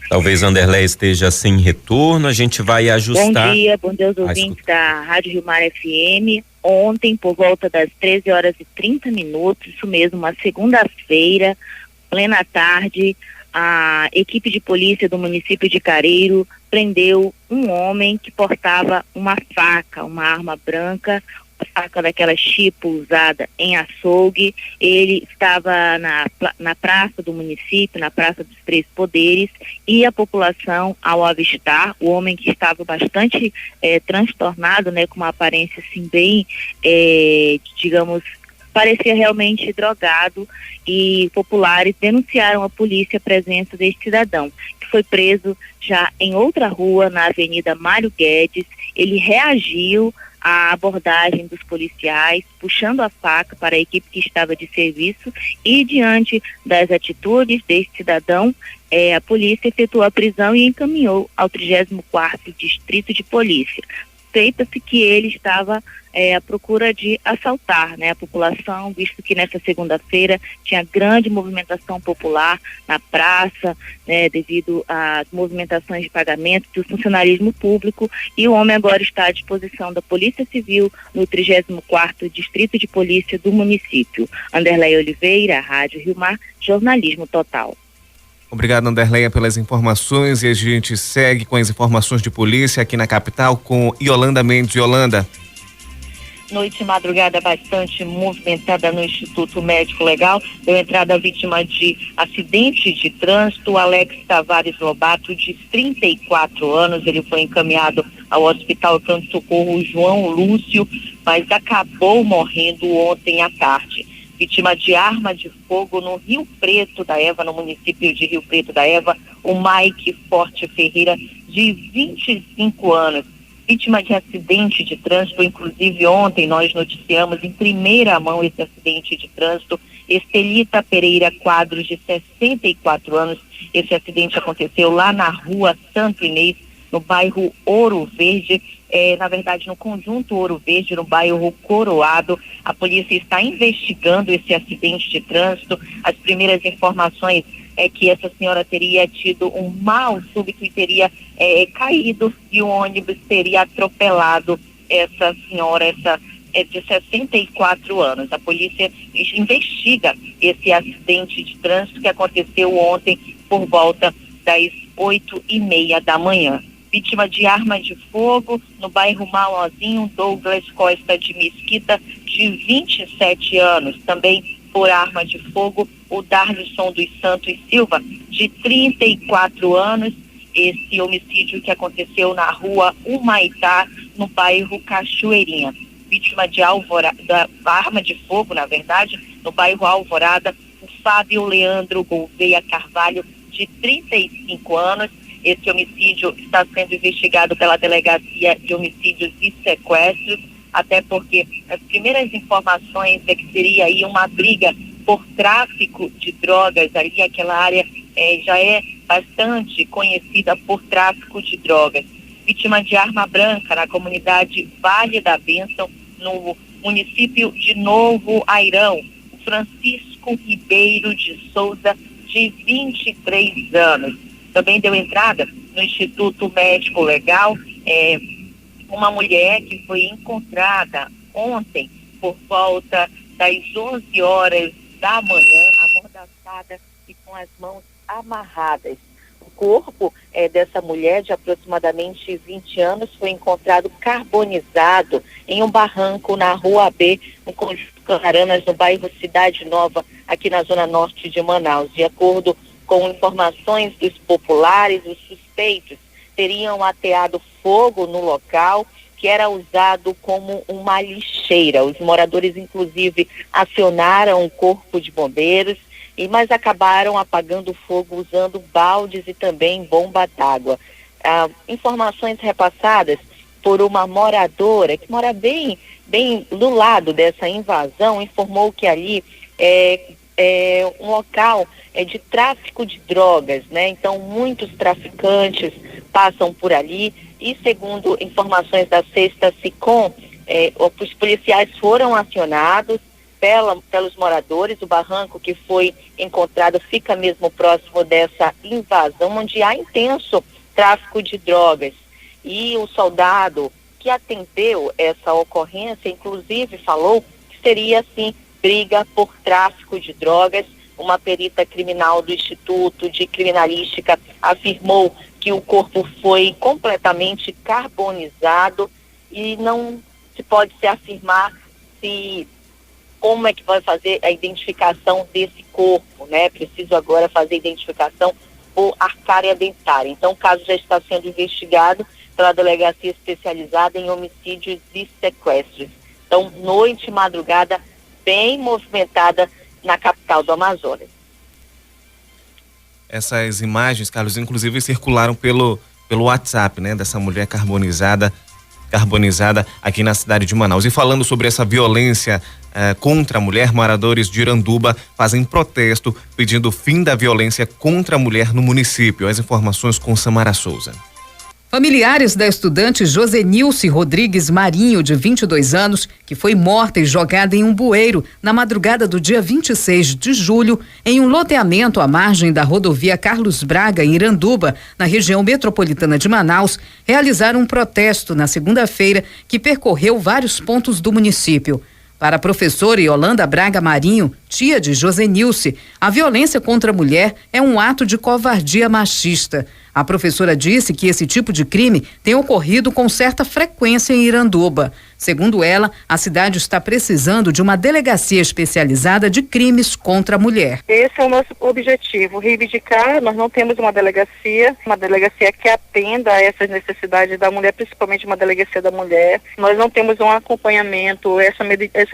Talvez Anderleia esteja sem retorno, a gente vai ajustar. Bom dia aos ouvintes da Rádio Rio Mar FM. Ontem, por volta das 13h30, isso mesmo, uma segunda-feira, plena tarde, a equipe de polícia do município de Careiro prendeu um homem que portava uma faca, uma arma branca, uma faca daquela tipo usada em açougue. Ele estava na praça do município, na Praça dos Três Poderes, e a população, ao avistar o homem, que estava bastante transtornado, né, com uma aparência assim bem, digamos, parecia realmente drogado, e populares denunciaram à polícia a presença deste cidadão, que foi preso já em outra rua, na Avenida Mário Guedes. Ele reagiu à abordagem dos policiais, puxando a faca para a equipe que estava de serviço, e diante das atitudes deste cidadão, a polícia efetuou a prisão e encaminhou ao 34º Distrito de Polícia. Suspeita-se que ele estava à procura de assaltar, né, a população, visto que nessa segunda-feira tinha grande movimentação popular na praça, né, devido às movimentações de pagamento do funcionalismo público, e o homem agora está à disposição da Polícia Civil no 34º Distrito de Polícia do município. Anderleia Oliveira, Rádio Rio Mar, jornalismo total. Obrigado, Anderleia, pelas informações, e a gente segue com as informações de polícia aqui na capital com Yolanda Mendes. Yolanda. Noite e madrugada bastante movimentada no Instituto Médico Legal. Deu entrada a vítima de acidente de trânsito, Alex Tavares Lobato, de 34 anos. Ele foi encaminhado ao Hospital Pronto-Socorro João Lúcio, mas acabou morrendo ontem à tarde. Vítima de arma de fogo no Rio Preto da Eva, no município de Rio Preto da Eva, o Mike Forte Ferreira, de 25 anos. Vítima de acidente de trânsito, inclusive ontem nós noticiamos em primeira mão esse acidente de trânsito. Estelita Pereira Quadros, de 64 anos. Esse acidente aconteceu lá na rua Santo Inês, no bairro Ouro Verde, na verdade no conjunto Ouro Verde, no bairro Coroado. A polícia está investigando esse acidente de trânsito. As primeiras informações é que essa senhora teria tido um mal súbito e teria caído, e o ônibus teria atropelado essa senhora, essa de 64 anos. A polícia investiga esse acidente de trânsito que aconteceu ontem por volta das 8h30 da manhã. Vítima de arma de fogo no bairro Mauazinho, Douglas Costa de Mesquita, de 27 anos. Também por arma de fogo, o Darlison dos Santos Silva, de 34 anos. Esse homicídio que aconteceu na rua Humaitá, no bairro Cachoeirinha. Vítima de arma de fogo, na verdade, no bairro Alvorada, o Fábio Leandro Gouveia Carvalho, de 35 anos. Esse homicídio está sendo investigado pela Delegacia de Homicídios e Sequestros. até porque as primeiras informações é que seria aí uma briga por tráfico de drogas. Ali aquela área já é bastante conhecida por tráfico de drogas. Vítima de arma branca na comunidade Vale da Bênção, no município de Novo Airão, Francisco Ribeiro de Souza, de 23 anos. Também deu entrada no Instituto Médico Legal uma mulher que foi encontrada ontem por volta das 11 horas da manhã, amordaçada e com as mãos amarradas. O corpo dessa mulher de aproximadamente 20 anos foi encontrado carbonizado em um barranco na Rua B, no Conjunto Canaranas, no bairro Cidade Nova, aqui na zona norte de Manaus. De acordo com informações dos populares, os suspeitos teriam ateado fogo no local, que era usado como uma lixeira. Os moradores, inclusive, acionaram o corpo de bombeiros, mas acabaram apagando o fogo usando baldes e também bomba d'água. Informações repassadas por uma moradora que mora bem do lado dessa invasão, informou que ali é um local de tráfico de drogas, né? Então muitos traficantes passam por ali e, segundo informações da 6ª SICOM, os policiais foram acionados pelos moradores. O barranco que foi encontrado fica mesmo próximo dessa invasão, onde há intenso tráfico de drogas. E o soldado que atendeu essa ocorrência, inclusive, falou que seria, sim, briga por tráfico de drogas. Uma perita criminal do Instituto de Criminalística afirmou que o corpo foi completamente carbonizado e não se pode se afirmar como é que vai fazer a identificação desse corpo, né? Preciso agora fazer a identificação por arcária dentária. Então, o caso já está sendo investigado pela Delegacia Especializada em Homicídios e Sequestros. Então, noite e madrugada bem movimentada na capital do Amazonas. Essas imagens, Carlos, inclusive circularam pelo WhatsApp, né? Dessa mulher carbonizada aqui na cidade de Manaus. E falando sobre essa violência contra a mulher, moradores de Iranduba fazem protesto pedindo o fim da violência contra a mulher no município. As informações com Samara Souza. Familiares da estudante Josenilce Rodrigues Marinho, de 22 anos, que foi morta e jogada em um bueiro na madrugada do dia 26 de julho, em um loteamento à margem da rodovia Carlos Braga, em Iranduba, na região metropolitana de Manaus, realizaram um protesto na segunda-feira que percorreu vários pontos do município. Para a professora Yolanda Braga Marinho, tia de Josenilce, a violência contra a mulher é um ato de covardia machista. A professora disse que esse tipo de crime tem ocorrido com certa frequência em Iranduba. Segundo ela, a cidade está precisando de uma delegacia especializada de crimes contra a mulher. Esse é o nosso objetivo, reivindicar. Nós não temos uma delegacia que atenda a essas necessidades da mulher, principalmente uma delegacia da mulher. Nós não temos um acompanhamento, essa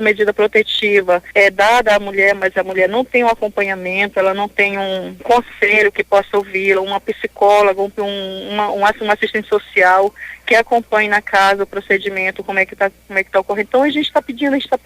medida protetiva é dada à mulher, mas a mulher não tem um acompanhamento, ela não tem um conselho que possa ouvi-la, uma psicóloga, um assistente social que acompanhe na casa o procedimento, como é que está ocorrendo. Então a gente está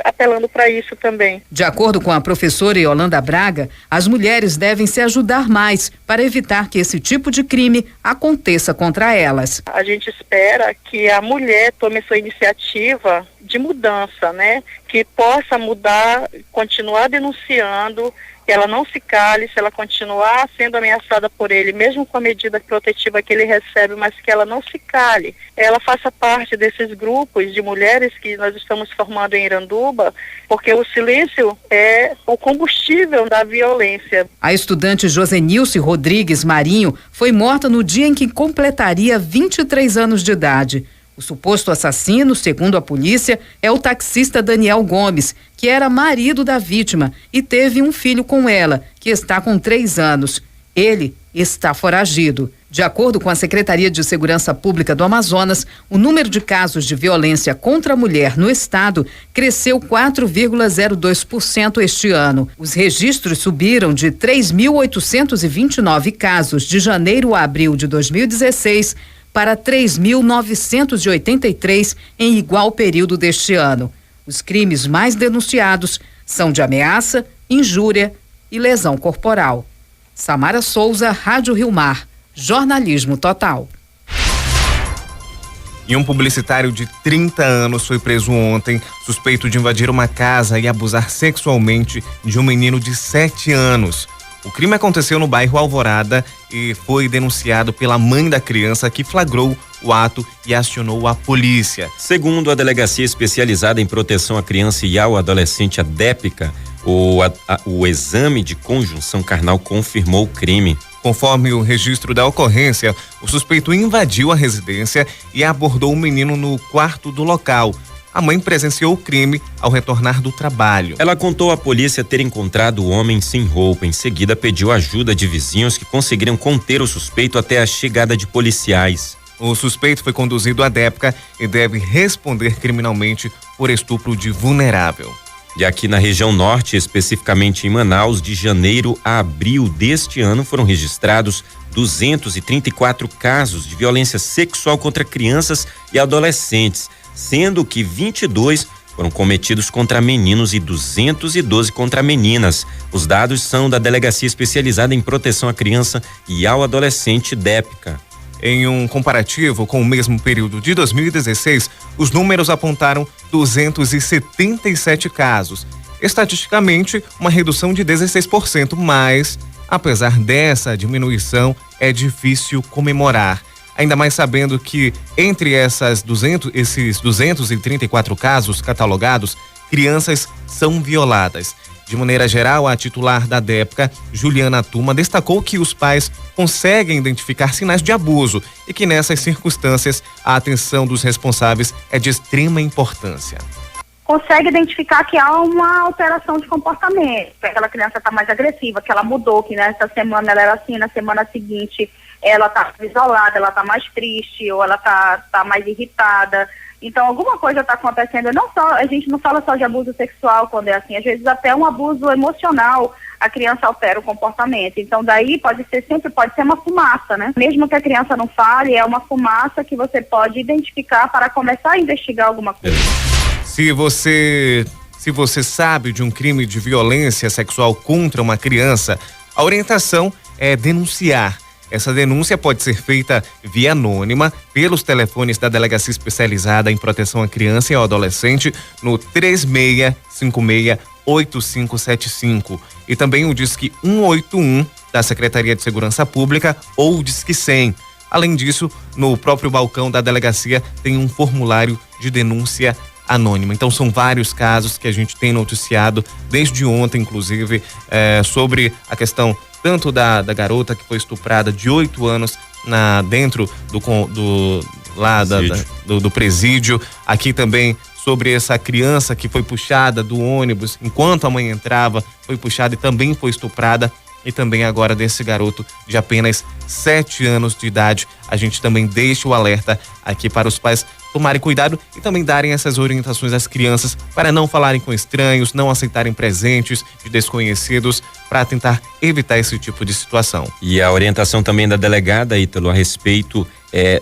apelando para isso também. De acordo com a professora Yolanda Braga, as mulheres devem se ajudar mais para evitar que esse tipo de crime aconteça contra elas. A gente espera que a mulher tome sua iniciativa de mudança, né? Que possa mudar, continuar denunciando, que ela não se cale, se ela continuar sendo ameaçada por ele, mesmo com a medida protetiva que ele recebe, mas que ela não se cale. Ela faça parte desses grupos de mulheres que nós estamos formando em Iranduba, porque o silêncio é o combustível da violência. A estudante Josenilce Rodrigues Marinho foi morta no dia em que completaria 23 anos de idade. O suposto assassino, segundo a polícia, é o taxista Daniel Gomes, que era marido da vítima e teve um filho com ela, que está com 3 anos. Ele está foragido. De acordo com a Secretaria de Segurança Pública do Amazonas, o número de casos de violência contra a mulher no estado cresceu 4,02% este ano. Os registros subiram de 3.829 casos de janeiro a abril de 2016 para 3.983 em igual período deste ano. Os crimes mais denunciados são de ameaça, injúria e lesão corporal. Samara Souza, Rádio Rio Mar, jornalismo total. E um publicitário de 30 anos foi preso ontem, suspeito de invadir uma casa e abusar sexualmente de um menino de 7 anos. O crime aconteceu no bairro Alvorada e foi denunciado pela mãe da criança, que flagrou o ato e acionou a polícia. Segundo a Delegacia Especializada em Proteção à Criança e ao Adolescente, a DEPCA, o exame de conjunção carnal confirmou o crime. Conforme o registro da ocorrência, o suspeito invadiu a residência e abordou o menino no quarto do local. A mãe presenciou o crime ao retornar do trabalho. Ela contou à polícia ter encontrado o homem sem roupa. Em seguida, pediu ajuda de vizinhos que conseguiram conter o suspeito até a chegada de policiais. O suspeito foi conduzido à DEPCA e deve responder criminalmente por estupro de vulnerável. E aqui na região norte, especificamente em Manaus, de janeiro a abril deste ano, foram registrados 234 casos de violência sexual contra crianças e adolescentes, sendo que 22 foram cometidos contra meninos e 212 contra meninas. Os dados são da Delegacia Especializada em Proteção à Criança e ao Adolescente, DEPCA. Em um comparativo com o mesmo período de 2016, os números apontaram 277 casos. Estatisticamente, uma redução de 16%, mas, apesar dessa diminuição, é difícil comemorar. Ainda mais sabendo que, entre esses 234 casos catalogados, crianças são violadas. De maneira geral, a titular da DEPCA, Juliana Tuma, destacou que os pais conseguem identificar sinais de abuso e que nessas circunstâncias a atenção dos responsáveis é de extrema importância. Consegue identificar que há uma alteração de comportamento, que aquela criança está mais agressiva, que ela mudou, que nessa semana ela era assim, na semana seguinte ela está isolada, ela está mais triste ou ela tá mais irritada. Então, alguma coisa está acontecendo. Não só, a gente não fala só de abuso sexual quando é assim, às vezes até um abuso emocional, a criança altera o comportamento. Então, daí pode ser uma fumaça, né? Mesmo que a criança não fale, é uma fumaça que você pode identificar para começar a investigar alguma coisa. Se você sabe de um crime de violência sexual contra uma criança, a orientação é denunciar. Essa denúncia pode ser feita via anônima pelos telefones da Delegacia Especializada em Proteção à Criança e ao Adolescente no 3656-8575 e também o Disque 181 da Secretaria de Segurança Pública ou o Disque 100. Além disso, no próprio balcão da delegacia tem um formulário de denúncia anônima. Então são vários casos que a gente tem noticiado desde ontem, inclusive, sobre a questão tanto da garota que foi estuprada de 8 anos dentro do presídio, aqui também sobre essa criança que foi puxada do ônibus enquanto a mãe entrava, foi puxada e também foi estuprada, e também agora desse garoto de apenas 7 anos de idade. A gente também deixa o alerta aqui para os pais tomarem cuidado e também darem essas orientações às crianças para não falarem com estranhos, não aceitarem presentes de desconhecidos, para tentar evitar esse tipo de situação. E a orientação também da delegada, Ítalo, a respeito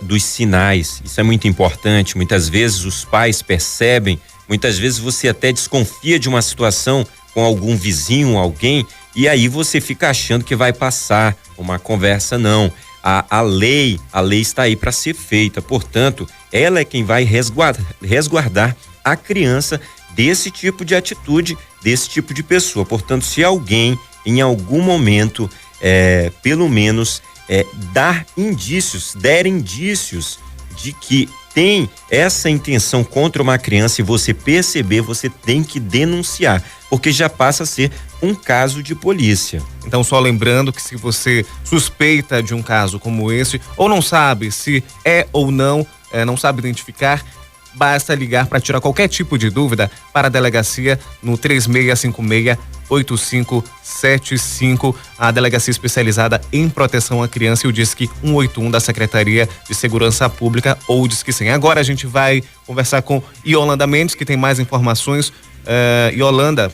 dos sinais. Isso é muito importante. Muitas vezes os pais percebem, muitas vezes você até desconfia de uma situação com algum vizinho, alguém, e aí você fica achando que vai passar uma conversa. Não. A lei está aí para ser feita, portanto, ela é quem vai resguardar a criança desse tipo de atitude, desse tipo de pessoa. Portanto, se alguém em algum momento, pelo menos, der indícios de que tem essa intenção contra uma criança e você perceber, você tem que denunciar, porque já passa a ser um caso de polícia. Então, só lembrando que se você suspeita de um caso como esse, ou não sabe se é ou não sabe identificar, basta ligar para tirar qualquer tipo de dúvida para a delegacia no 3656-8575, a Delegacia Especializada em Proteção à Criança e o Disque 181 da Secretaria de Segurança Pública ou o Disque 100. Agora a gente vai conversar com Yolanda Mendes, que tem mais informações. Yolanda.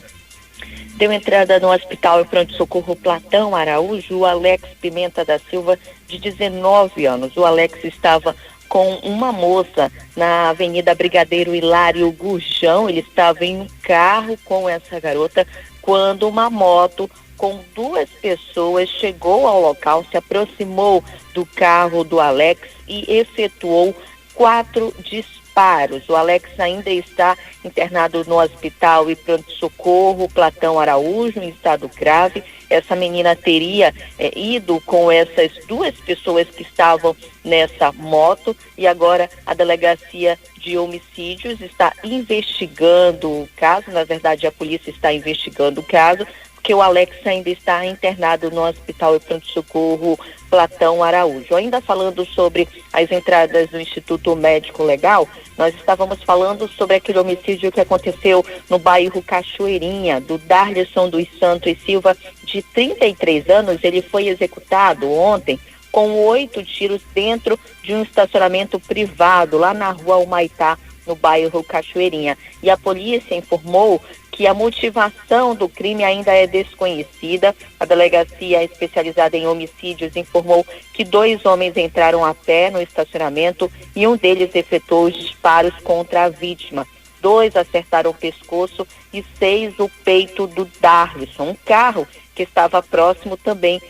Deu entrada no Hospital e Pronto-Socorro Platão Araújo, o Alex Pimenta da Silva, de 19 anos. O Alex estava com uma moça na Avenida Brigadeiro Hilário Gurjão. Ele estava em um carro com essa garota quando uma moto com 2 pessoas chegou ao local, se aproximou do carro do Alex e efetuou 4 disparos. O Alex ainda está internado no hospital e pronto-socorro Platão Araújo, em estado grave. Essa menina teria ido com essas 2 pessoas que estavam nessa moto e agora a delegacia de homicídios está investigando o caso. Na verdade, a polícia está investigando o caso, porque o Alex ainda está internado no hospital e pronto-socorro Platão Araújo. Ainda falando sobre as entradas do Instituto Médico Legal, nós estávamos falando sobre aquele homicídio que aconteceu no bairro Cachoeirinha, do Darlison dos Santos Silva, de 33 anos. Ele foi executado ontem com 8 tiros dentro de um estacionamento privado, lá na rua Humaitá, no bairro Cachoeirinha. E a polícia informou que a motivação do crime ainda é desconhecida. A delegacia especializada em homicídios informou que 2 homens entraram a pé no estacionamento e um deles efetuou os disparos contra a vítima. 2 acertaram o pescoço e 6 o peito do Darlison. Um carro que estava próximo também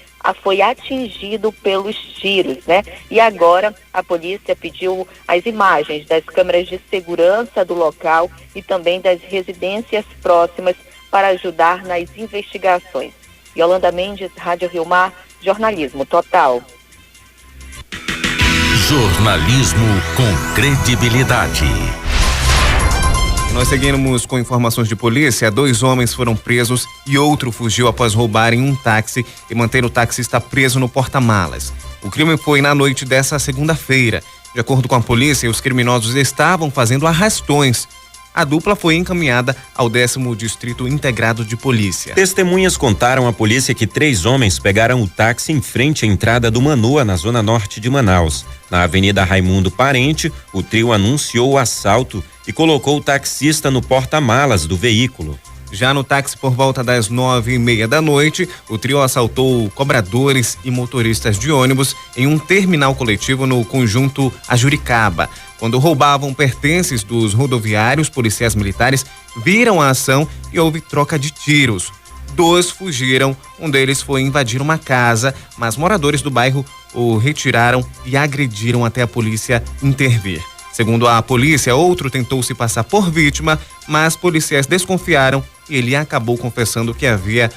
foi atingido pelos tiros, né? E agora a polícia pediu as imagens das câmeras de segurança do local e também das residências próximas para ajudar nas investigações. Yolanda Mendes, Rádio Rio Mar, jornalismo total. Jornalismo com credibilidade. Nós seguimos com informações de polícia. 2 homens foram presos e outro fugiu após roubarem um táxi e manter o taxista preso no porta-malas. O crime foi na noite dessa segunda-feira. De acordo com a polícia, os criminosos estavam fazendo arrastões. A dupla foi encaminhada ao 10º Distrito Integrado de Polícia. Testemunhas contaram à polícia que 3 homens pegaram o táxi em frente à entrada do Manoa, na zona norte de Manaus. Na Avenida Raimundo Parente, o trio anunciou o assalto e colocou o taxista no porta-malas do veículo. Já no táxi, por volta das 9:30 da noite, o trio assaltou cobradores e motoristas de ônibus em um terminal coletivo no conjunto Ajuricaba. Quando roubavam pertences dos rodoviários, policiais militares viram a ação e houve troca de tiros. 2 fugiram, um deles foi invadir uma casa, mas moradores do bairro o retiraram e agrediram até a polícia intervir. Segundo a polícia, outro tentou se passar por vítima, mas policiais desconfiaram e ele acabou confessando que havia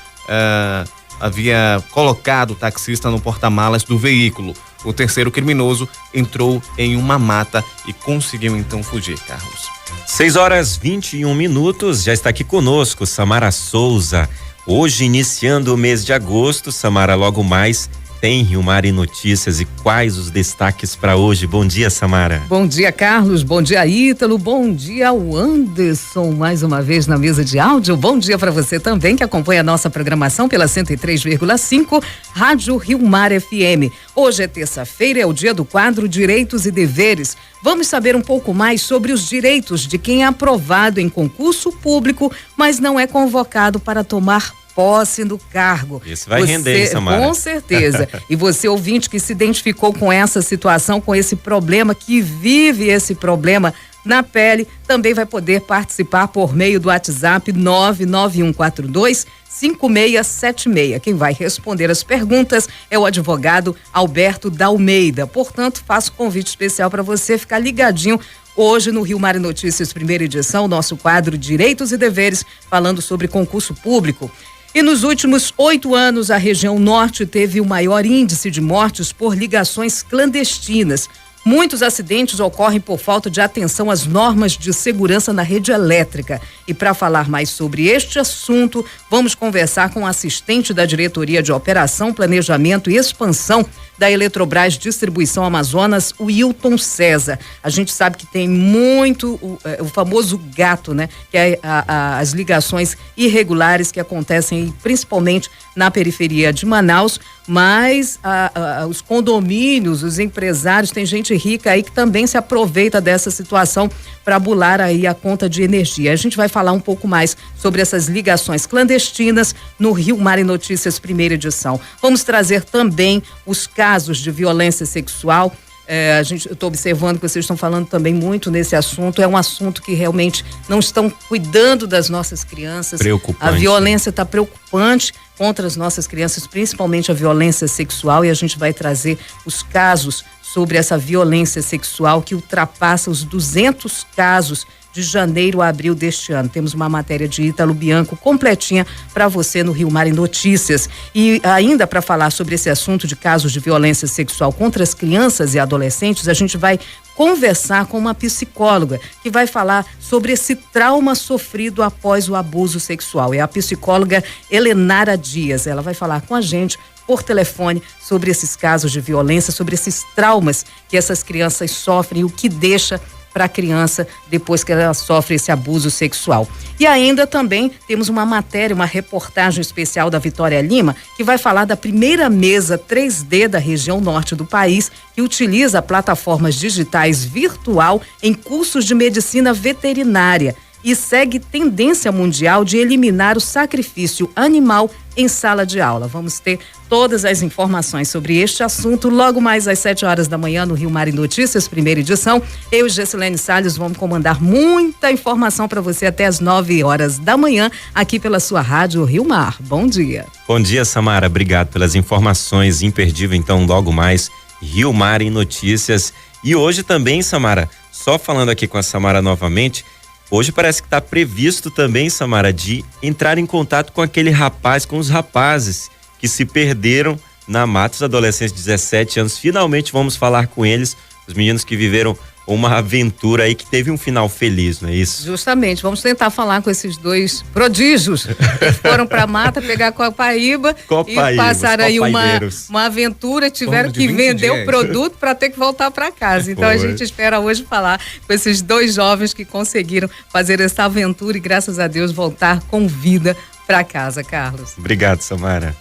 colocado o taxista no porta-malas do veículo. O terceiro criminoso entrou em uma mata e conseguiu então fugir, Carlos. 6h21, já está aqui conosco Samara Souza. Hoje, iniciando o mês de agosto, Samara, logo mais tem Rio Mar e Notícias. E quais os destaques para hoje? Bom dia, Samara. Bom dia, Carlos. Bom dia, Ítalo. Bom dia ao Anderson, mais uma vez na mesa de áudio. Bom dia para você também que acompanha a nossa programação pela 103,5 Rádio Rio Mar FM. Hoje é terça-feira, é o dia do quadro Direitos e Deveres. Vamos saber um pouco mais sobre os direitos de quem é aprovado em concurso público, mas não é convocado para tomar posse do cargo. Isso vai render, Samara. Com certeza. E você, ouvinte, que se identificou com essa situação, com esse problema, que vive esse problema na pele, também vai poder participar por meio do WhatsApp 99142-5676. Quem vai responder as perguntas é o advogado Alberto Dalmeida. Portanto, faço convite especial para você ficar ligadinho hoje no Rio Mar e Notícias, primeira edição, nosso quadro Direitos e Deveres, falando sobre concurso público. E nos últimos 8 anos, a região norte teve o maior índice de mortes por ligações clandestinas. Muitos acidentes ocorrem por falta de atenção às normas de segurança na rede elétrica. E para falar mais sobre este assunto, vamos conversar com o assistente da Diretoria de Operação, Planejamento e Expansão da Eletrobras Distribuição Amazonas, o Wilton César. A gente sabe que tem muito o famoso gato, né? Que é as ligações irregulares que acontecem principalmente na periferia de Manaus, mas os condomínios, os empresários, tem gente rica aí que também se aproveita dessa situação para bular aí a conta de energia. A gente vai falar um pouco mais sobre essas ligações clandestinas no Rio Mar e Notícias, primeira edição. Vamos trazer também os casos de violência sexual. Eu estou observando que vocês estão falando também muito nesse assunto. É um assunto que realmente não estão cuidando das nossas crianças. Preocupante. A violência está preocupante contra as nossas crianças, principalmente a violência sexual, e a gente vai trazer os casos sobre essa violência sexual que ultrapassa os 200 casos de janeiro a abril deste ano. Temos uma matéria de Ítalo Bianco completinha para você no Rio Mar e Notícias. E ainda para falar sobre esse assunto de casos de violência sexual contra as crianças e adolescentes, a gente vai conversar com uma psicóloga que vai falar sobre esse trauma sofrido após o abuso sexual. É a psicóloga Helenara Dias. Ela vai falar com a gente por telefone sobre esses casos de violência, sobre esses traumas que essas crianças sofrem e o que deixa para a criança depois que ela sofre esse abuso sexual. E ainda também temos uma matéria, uma reportagem especial da Vitória Lima, que vai falar da primeira mesa 3D da região norte do país, que utiliza plataformas digitais virtual em cursos de medicina veterinária e segue tendência mundial de eliminar o sacrifício animal em sala de aula. Vamos ter todas as informações sobre este assunto logo mais às 7 horas da manhã no Rio Mar e Notícias, primeira edição. Eu e Gessilene Salles vamos comandar muita informação para você até as 9 horas da manhã aqui pela sua rádio Rio Mar. Bom dia. Bom dia, Samara. Obrigado pelas informações. Imperdível, então, logo mais Rio Mar e Notícias. E hoje também, Samara, só falando aqui com a Samara novamente, hoje parece que está previsto também, Samara, de entrar em contato com aquele rapaz, com os rapazes que se perderam na mata, os adolescentes de 17 anos. Finalmente vamos falar com eles, os meninos que viveram uma aventura aí que teve um final feliz, não é isso? Justamente, vamos tentar falar com esses dois prodígios que foram pra mata pegar copaíba e passaram aí uma aventura, tiveram que vender o produto para ter que voltar para casa. Então a gente espera hoje falar com esses dois jovens que conseguiram fazer essa aventura e graças a Deus voltar com vida para casa, Carlos. Obrigado, Samara.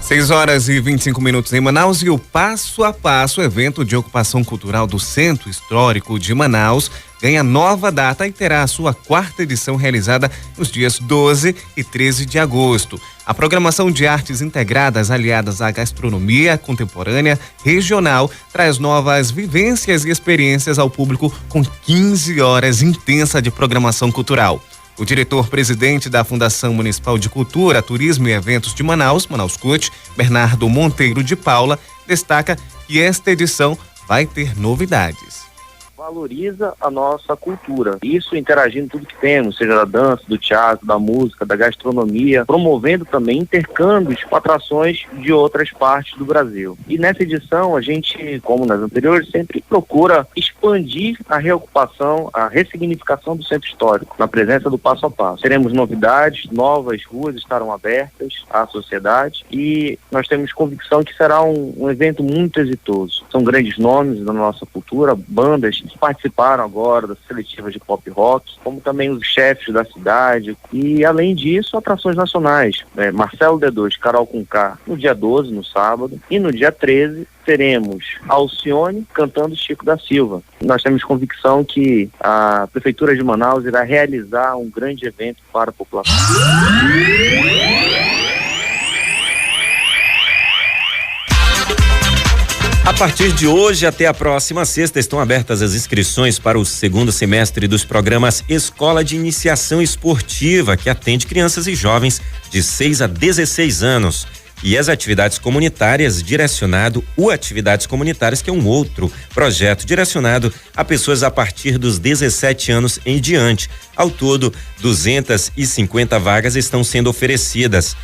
6h25 em Manaus e o Passo a Passo, evento de ocupação cultural do Centro Histórico de Manaus, ganha nova data e terá a sua 4ª edição realizada nos dias 12 e 13 de agosto. A programação de artes integradas aliadas à gastronomia contemporânea regional traz novas vivências e experiências ao público com 15 horas intensa de programação cultural. O diretor-presidente da Fundação Municipal de Cultura, Turismo e Eventos de Manaus, Manaus CUT, Bernardo Monteiro de Paula, destaca que esta edição vai ter novidades. Valoriza a nossa cultura, isso interagindo tudo que temos, seja da dança, do teatro, da música, da gastronomia, promovendo também intercâmbios com atrações de outras partes do Brasil. E nessa edição a gente, como nas anteriores, sempre procura expandir a reocupação, a ressignificação do centro histórico, na presença do Passo a Passo. Teremos novidades, novas ruas estarão abertas à sociedade e nós temos convicção que será um evento muito exitoso. São grandes nomes da nossa cultura, bandas que participaram agora das seletivas de pop rock, como também os chefes da cidade e, além disso, atrações nacionais. Marcelo D2, Carol Conká, no dia 12, no sábado, e no dia 13 teremos Alcione cantando Chico da Silva. Nós temos convicção que a Prefeitura de Manaus irá realizar um grande evento para a população. A partir de hoje até a próxima sexta estão abertas as inscrições para o 2º semestre dos programas Escola de Iniciação Esportiva, que atende crianças e jovens de 6 a 16 anos. E as atividades comunitárias Atividades Comunitárias, que é um outro projeto direcionado a pessoas a partir dos 17 anos em diante. Ao todo, 250 vagas estão sendo oferecidas.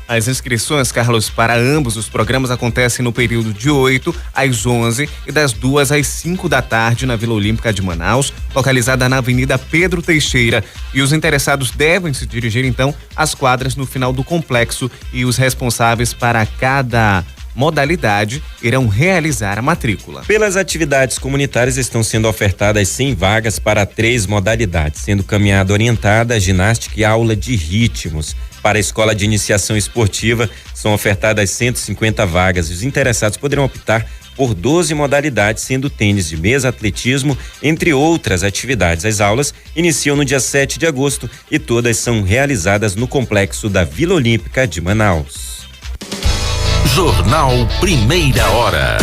As inscrições, Carlos, para ambos os programas acontecem no período de 8 às 11 e das 2 às 5 da tarde na Vila Olímpica de Manaus, localizada na Avenida Pedro Teixeira. E os interessados devem se dirigir, então, às quadras no final do complexo e os responsáveis para cada modalidade irão realizar a matrícula. Pelas atividades comunitárias estão sendo ofertadas 100 vagas para 3 modalidades, sendo caminhada orientada, ginástica e aula de ritmos. Para a escola de iniciação esportiva, são ofertadas 150 vagas e os interessados poderão optar por 12 modalidades, sendo tênis de mesa, atletismo, entre outras atividades. As aulas iniciam no dia 7 de agosto e todas são realizadas no complexo da Vila Olímpica de Manaus. Jornal Primeira Hora.